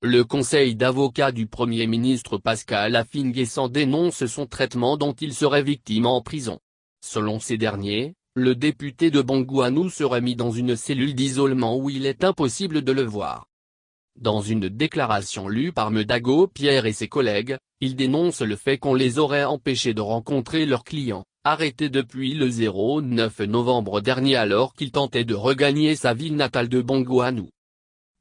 le conseil d'avocats du Premier ministre Pascal Affi-N'Guessan dénonce son traitement dont il serait victime en prison. Selon ces derniers, le député de Bangouanou serait mis dans une cellule d'isolement où il est impossible de le voir. Dans une déclaration lue par Medago Pierre et ses collègues, ils dénoncent le fait qu'on les aurait empêchés de rencontrer leurs clients, arrêtés depuis le 9 novembre dernier alors qu'il tentait de regagner sa ville natale de Bangouanou.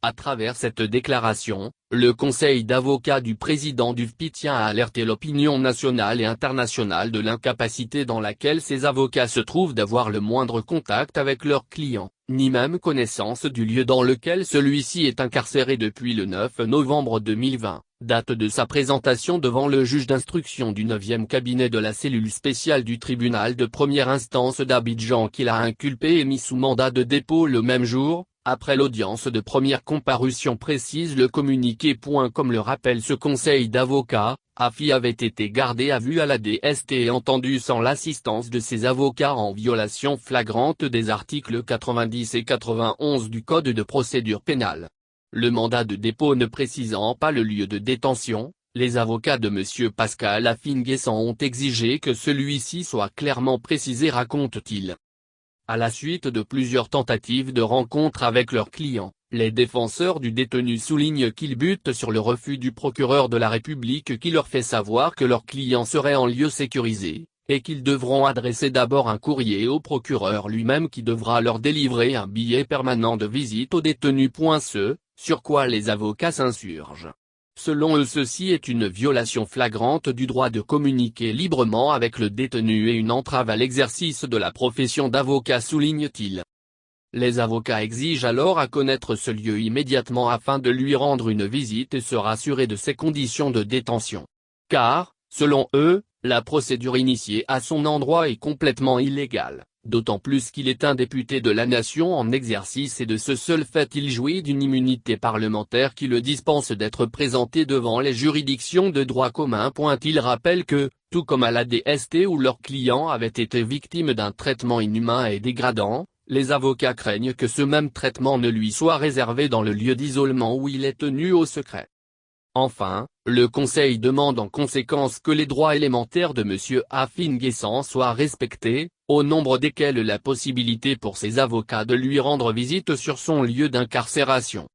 À travers cette déclaration, le conseil d'avocats du président du FPI tient à alerter l'opinion nationale et internationale de l'incapacité dans laquelle ces avocats se trouvent d'avoir le moindre contact avec leurs clients, ni même connaissance du lieu dans lequel celui-ci est incarcéré depuis le 9 novembre 2020, date de sa présentation devant le juge d'instruction du 9e cabinet de la cellule spéciale du tribunal de première instance d'Abidjan qui l'a inculpé et mis sous mandat de dépôt le même jour. Après l'audience de première comparution précise le communiqué. Comme le rappelle ce conseil d'avocats, Affi avait été gardé à vue à la DST et entendu sans l'assistance de ses avocats en violation flagrante des articles 90 et 91 du Code de procédure pénale. Le mandat de dépôt ne précisant pas le lieu de détention, les avocats de M. Pascal Affi-N'Guessan ont exigé que celui-ci soit clairement précisé, raconte-t-il. À la suite de plusieurs tentatives de rencontre avec leurs clients, les défenseurs du détenu soulignent qu'ils butent sur le refus du procureur de la République qui leur fait savoir que leurs clients seraient en lieu sécurisé, et qu'ils devront adresser d'abord un courrier au procureur lui-même qui devra leur délivrer un billet permanent de visite au détenu. Ce, sur quoi les avocats s'insurgent. Selon eux, ceci est une violation flagrante du droit de communiquer librement avec le détenu et une entrave à l'exercice de la profession d'avocat, souligne-t-il. Les avocats exigent alors à connaître ce lieu immédiatement afin de lui rendre une visite et se rassurer de ses conditions de détention. Car, selon eux, la procédure initiée à son endroit est complètement illégale, d'autant plus qu'il est un député de la nation en exercice et de ce seul fait il jouit d'une immunité parlementaire qui le dispense d'être présenté devant les juridictions de droit commun. Il rappelle que, tout comme à la DST où leurs clients avaient été victimes d'un traitement inhumain et dégradant, les avocats craignent que ce même traitement ne lui soit réservé dans le lieu d'isolement où il est tenu au secret. Enfin, le Conseil demande en conséquence que les droits élémentaires de M. Affi-N'Guessan soient respectés, au nombre desquels la possibilité pour ses avocats de lui rendre visite sur son lieu d'incarcération.